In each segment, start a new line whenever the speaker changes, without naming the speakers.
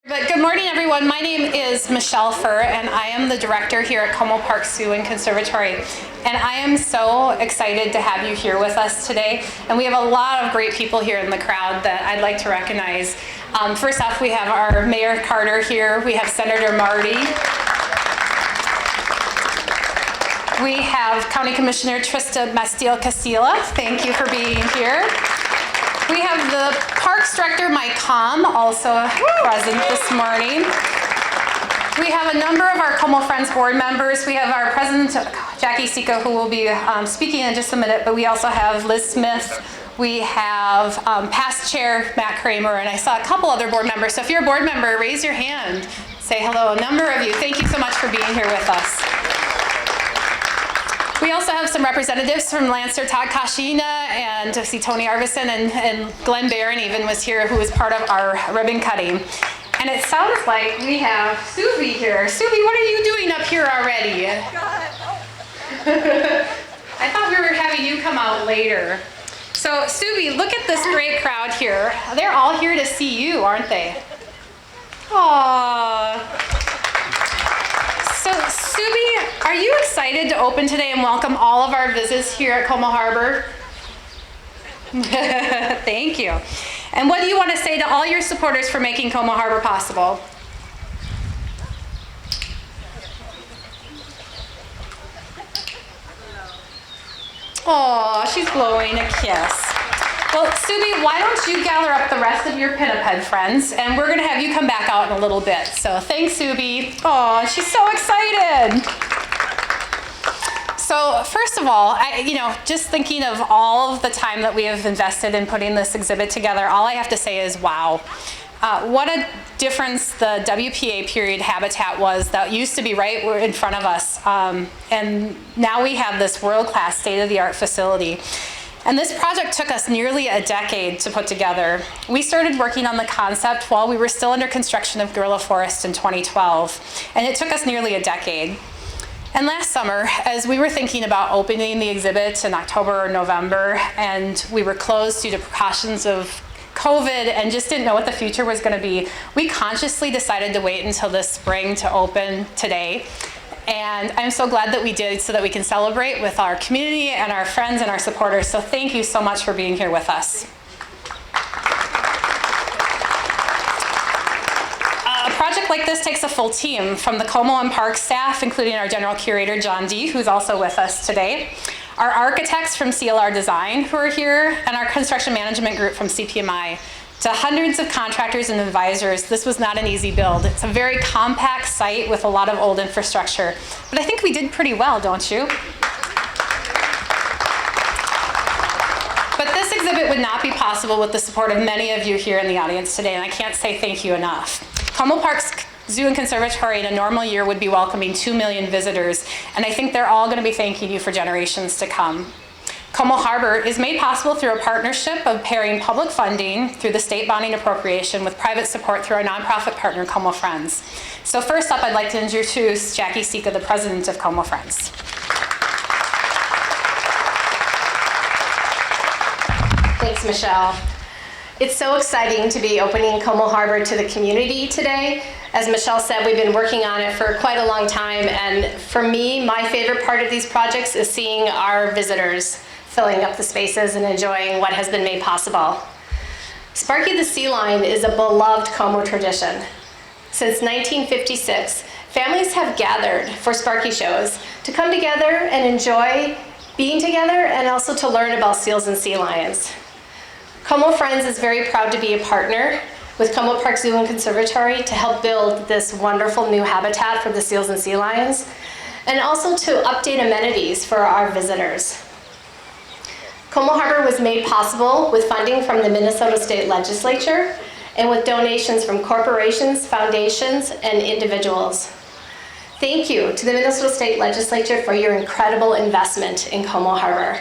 But good morning, everyone. My name is Michelle Furr, and I am the director here at Como Park Zoo and Conservatory. And I am so excited to have you here with us today. And we have a lot of great people here in the crowd that I'd like to recognize. First off, we have our Mayor Carter here. We have Senator Marty. We have County Commissioner Trista Mastiel-Castilla. Thank you for being here. We have the Parks Director, Mike Hom, also present this morning. We have a number of our Como Friends board members. We have our President, Jackie Sika, who will be speaking in just a minute, but we also have Liz Smith. We have past chair, Matt Kramer, and I saw a couple other board members. So if you're a board member, raise your hand. Say hello. A number of you, thank you so much for being here with us. We also have some representatives from Lancer, Todd Kashina, and I see Tony Arvison, and Glenn Barron even was here, who was part of our ribbon cutting. And it sounds like we have Subi here. Subi, what are you doing up here already? I thought we were having you come out later. So Subi, look at this great crowd here. They're all here to see you, aren't they? Aww. So Subi, are you excited to open today and welcome all of our visits here at Como Harbor? Thank you. And what do you want to say to all your supporters for making Como Harbor possible? Oh, she's blowing a kiss. Well, Subi, why don't you gather up the rest of your Pinniped friends, and we're going to have you come back out in a little bit. So thanks, Subi. Oh, she's so excited. So first of all, just thinking of all of the time that we have invested in putting this exhibit together, all I have to say is wow. What a difference the WPA period habitat was that used to be right in front of us. And now we have this world-class, state-of-the-art facility. And this project took us nearly a decade to put together. We started working on the concept while we were still under construction of Guerrilla Forest in 2012, and it took us nearly a decade. And last summer, as we were thinking about opening the exhibit in October or November, and we were closed due to precautions of COVID and just didn't know what the future was going to be, we consciously decided to wait until this spring to open today. And I'm so glad that we did so that we can celebrate with our community and our friends and our supporters. So thank you so much for being here with us. A project like this takes a full team from the Como and Park staff, including our general curator, John D., who's also with us today, our architects from CLR Design who are here, and our construction management group from CPMI. To hundreds of contractors and advisors, this was not an easy build. It's a very compact site with a lot of old infrastructure. But I think we did pretty well, don't you? But this exhibit would not be possible with the support of many of you here in the audience today, and I can't say thank you enough. Como Park's Zoo and Conservatory in a normal year would be welcoming 2 million visitors, and I think they're all going to be thanking you for generations to come. Como Harbor is made possible through a partnership of pairing public funding through the state bonding appropriation with private support through our nonprofit partner, Como Friends. So first up, I'd like to introduce Jackie Sika, the president of Como Friends.
Thanks, Michelle. It's so exciting to be opening Como Harbor to the community today. As Michelle said, we've been working on it for quite a long time, and for me, my favorite part of these projects is seeing our visitors filling up the spaces and enjoying what has been made possible. Sparky the Sea Lion is a beloved Como tradition. Since 1956, families have gathered for Sparky shows to come together and enjoy being together and also to learn about seals and sea lions. Como Friends is very proud to be a partner with Como Park Zoo and Conservatory to help build this wonderful new habitat for the seals and sea lions, and also to update amenities for our visitors. Como Harbor was made possible with funding from the Minnesota State Legislature and with donations from corporations, foundations, and individuals. Thank you to the Minnesota State Legislature for your incredible investment in Como Harbor.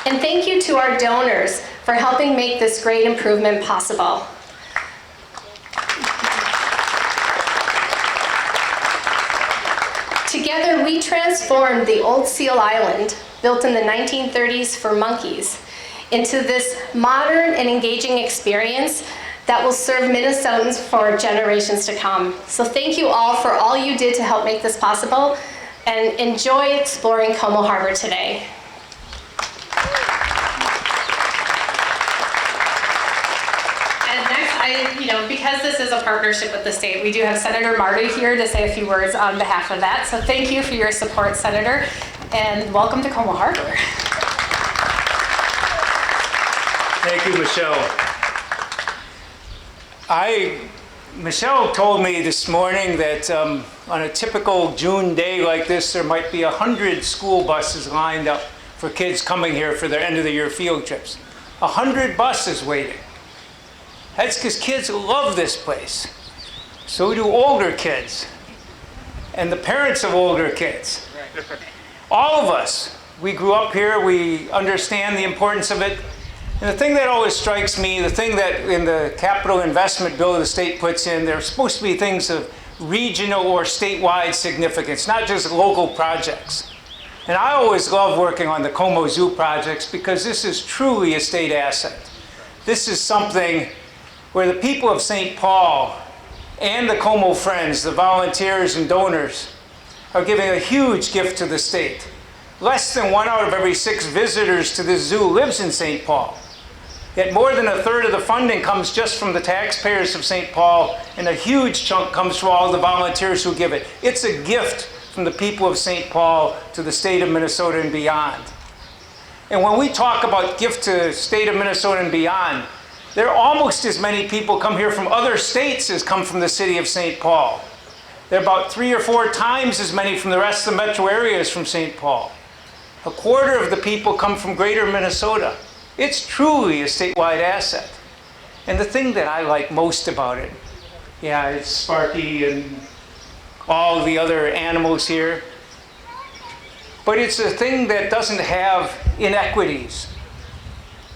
And thank you to our donors for helping make this great improvement possible. Together, we transformed the old Seal Island, built in the 1930s for monkeys, into this modern and engaging experience that will serve Minnesotans for generations to come. So thank you all for all you did to help make this possible, and enjoy exploring Como Harbor today. Because this is a partnership with the state, we do have Senator Marty here to say a few words on behalf of that. So thank you for your support, Senator, and welcome to Como Harbor.
Thank you, Michelle. Michelle told me this morning that on a typical June day like this, there might be 100 school buses lined up for kids coming here for their end of the year field trips. 100 buses waiting. That's because kids love this place. So do older kids and the parents of older kids. All of us, we grew up here, we understand the importance of it. And the thing that always strikes me, the thing that in the capital investment bill the state puts in, they're supposed to be things of regional or statewide significance, not just local projects. And I always love working on the Como Zoo projects because this is truly a state asset. This is something where the people of St. Paul and the Como Friends, the volunteers and donors, are giving a huge gift to the state. Less than 1 out of every 6 visitors to this zoo lives in St. Paul. Yet more than a third of the funding comes just from the taxpayers of St. Paul, and a huge chunk comes from all the volunteers who give it. It's a gift from the people of St. Paul to the state of Minnesota and beyond. And when we talk about gift to state of Minnesota and beyond, there are almost as many people come here from other states as come from the city of St. Paul. There are about 3 or 4 times as many from the rest of the metro areas from St. Paul. A quarter of the people come from greater Minnesota. It's truly a statewide asset. And the thing that I like most about it, yeah, it's Sparky and all the other animals here, but it's a thing that doesn't have inequities.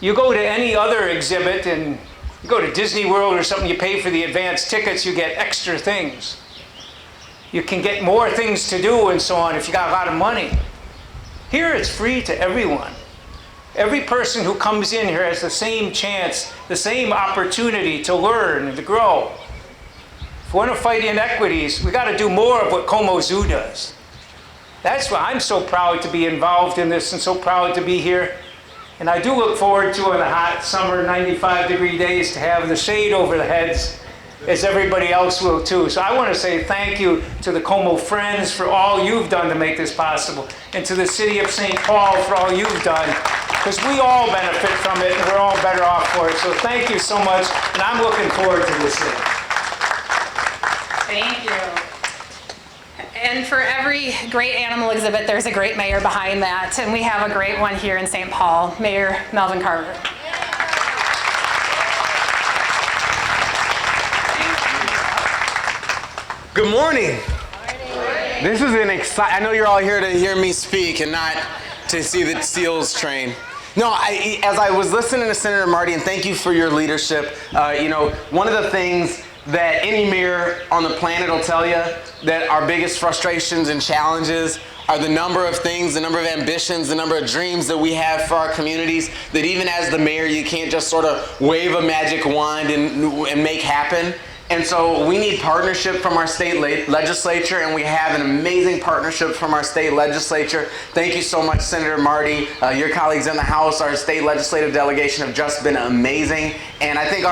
You go to any other exhibit and you go to Disney World or something, you pay for the advanced tickets, you get extra things. You can get more things to do and so on if you got a lot of money. Here it's free to everyone. Every person who comes in here has the same chance, the same opportunity to learn and to grow. If we want to fight inequities, we got to do more of what Como Zoo does. That's why I'm so proud to be involved in this and so proud to be here. And I do look forward to, on the hot summer 95-degree days, to have the shade over the heads, as everybody else will too. So I want to say thank you to the Como Friends for all you've done to make this possible, and to the city of St. Paul for all you've done, because we all benefit from it and we're all better off for it. So thank you so much, and I'm looking forward to this thing.
Thank you. And for every great animal exhibit, there's a great mayor behind that, and we have a great one here in St. Paul, Mayor Melvin Carver.
Good morning. This is an exciting, I know you're all here to hear me speak and not to see the SEALs train. No, as I was listening to Senator Marty, and thank you for your leadership, one of the things that any mayor on the planet will tell you, that our biggest frustrations and challenges are the number of things, the number of ambitions, the number of dreams that we have for our communities, that even as the mayor, you can't just sort of wave a magic wand and make happen. And so we need partnership from our state legislature, and we have an amazing partnership from our state legislature. Thank you so much, Senator Marty. Your colleagues in the House, our state legislative delegation have just been amazing. And I think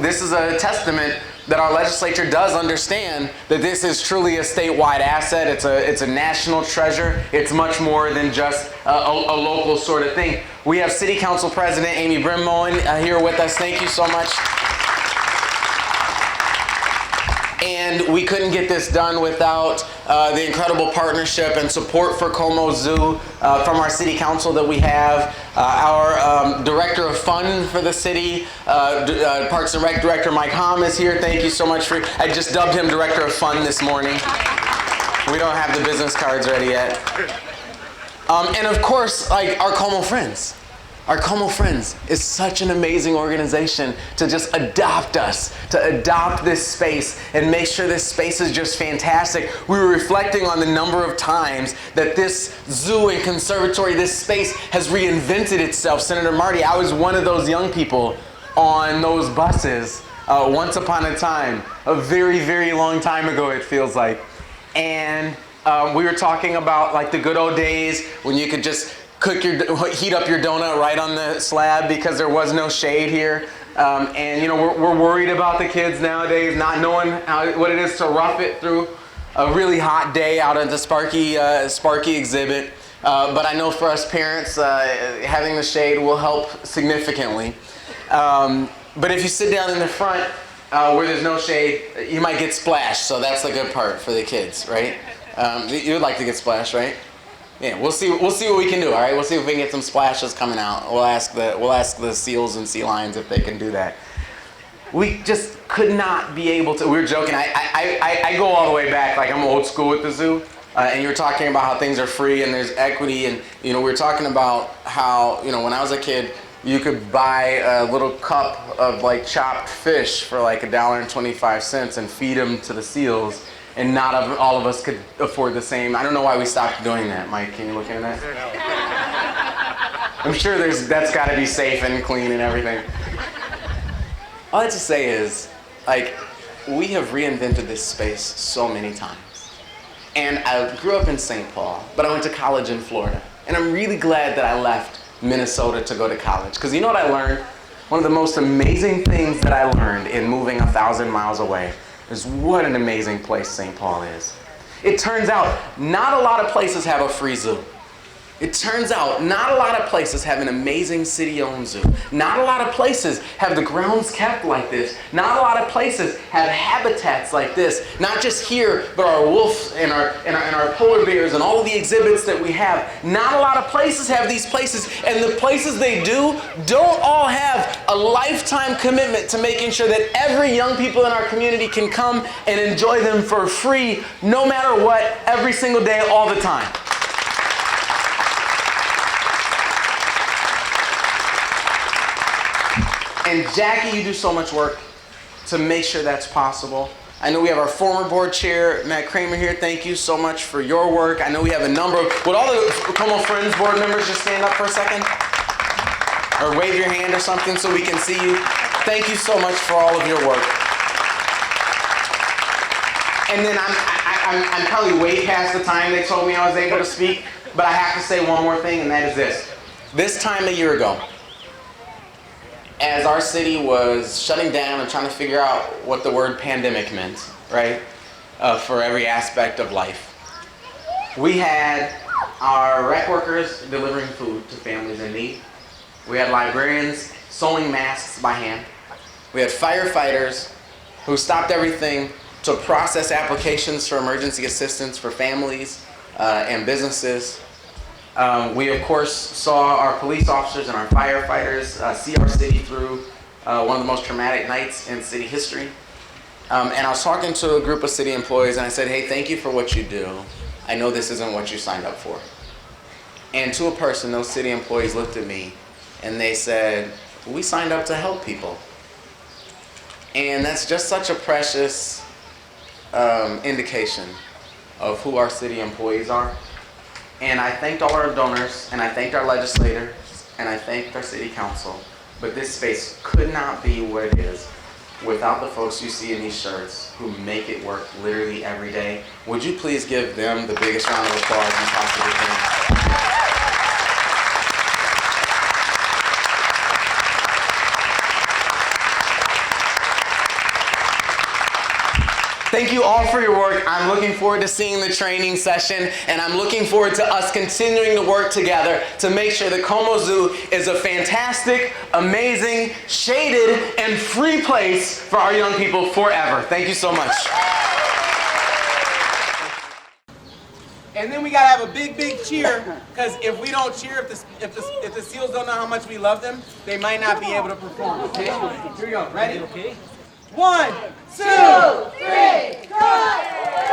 this is a testament that our legislature does understand that this is truly a statewide asset. It's a national treasure. It's much more than just a local sort of thing. We have City Council President Amy Brimmoen here with us. Thank you so much. And we couldn't get this done without the incredible partnership and support for Como Zoo from our city council that we have. Our director of fun for the city, Parks and Rec Director Mike Hom is here. Thank you so much I just dubbed him director of fun this morning. We don't have the business cards ready yet. And of course, like our Como Friends. Our Como Friends is such an amazing organization to just adopt us, to adopt this space and make sure this space is just fantastic. We were reflecting on the number of times that this zoo and conservatory, this space has reinvented itself. Senator Marty, I was one of those young people on those buses once upon a time, a very, very long time ago it feels like. And we were talking about like the good old days when you could just heat up your donut right on the slab because there was no shade here. And you know, we're worried about the kids nowadays not knowing what it is to rough it through a really hot day out at the Sparky exhibit. But I know for us parents, having the shade will help significantly. But if you sit down in the front where there's no shade, you might get splashed. So that's the good part for the kids, right? You would like to get splashed, right? Yeah, we'll see what we can do. All right, we'll see if we can get some splashes coming out. We'll ask the seals and sea lions if they can do that. We just could not be able to. We were joking. I go all the way back. Like I'm old school with the zoo. And you were talking about how things are free and there's equity, and you know we were talking about how when I was a kid you could buy a little cup of like chopped fish for like $1.25 and feed them to the seals. And not all of us could afford the same. I don't know why we stopped doing that. Mike, can you look into that? I'm sure that's got to be safe and clean and everything. All I have to say is, like, we have reinvented this space so many times. And I grew up in St. Paul, but I went to college in Florida. And I'm really glad that I left Minnesota to go to college. Because you know what I learned? One of the most amazing things that I learned in moving 1,000 miles away is what an amazing place St. Paul is. It turns out not a lot of places have a free zoo. It turns out not a lot of places have an amazing city-owned zoo. Not a lot of places have the grounds kept like this. Not a lot of places have habitats like this. Not just here, but our wolves and our polar bears and all of the exhibits that we have. Not a lot of places have these places, and the places they do don't all have a lifetime commitment to making sure that every young people in our community can come and enjoy them for free, no matter what, every single day, all the time. And Jackie, you do so much work to make sure that's possible. I know we have our former board chair, Matt Kramer, here. Thank you so much for your work. I know we have a number of, would all the Como Friends board members just stand up for a second? Or wave your hand or something so we can see you. Thank you so much for all of your work. And then I'm probably way past the time they told me I was able to speak, but I have to say one more thing, and that is this. This time a year ago, as our city was shutting down and trying to figure out what the word pandemic meant, right, for every aspect of life, we had our rec workers delivering food to families in need. We had librarians sewing masks by hand. We had firefighters who stopped everything to process applications for emergency assistance for families and businesses. We, of course, saw our police officers and our firefighters see our city through one of the most traumatic nights in city history. And I was talking to a group of city employees, and I said, hey, thank you for what you do. I know this isn't what you signed up for. And to a person, those city employees looked at me, and they said, we signed up to help people. And that's just such a precious indication of who our city employees are. And I thanked all our donors, and I thanked our legislators, and I thanked our city council. But this space could not be what it is without the folks you see in these shirts who make it work literally every day. Would you please give them the biggest round of applause you possibly can? Thank you all for your work. I'm looking forward to seeing the training session, and I'm looking forward to us continuing to work together to make sure that Como Zoo is a fantastic, amazing, shaded, and free place for our young people forever. Thank you so much.
And then we gotta have a big, big cheer, because if we don't cheer, if the seals don't know how much we love them, they might not be able to perform. Okay? Here we go. Ready? Okay. 1, 2, 3, 4.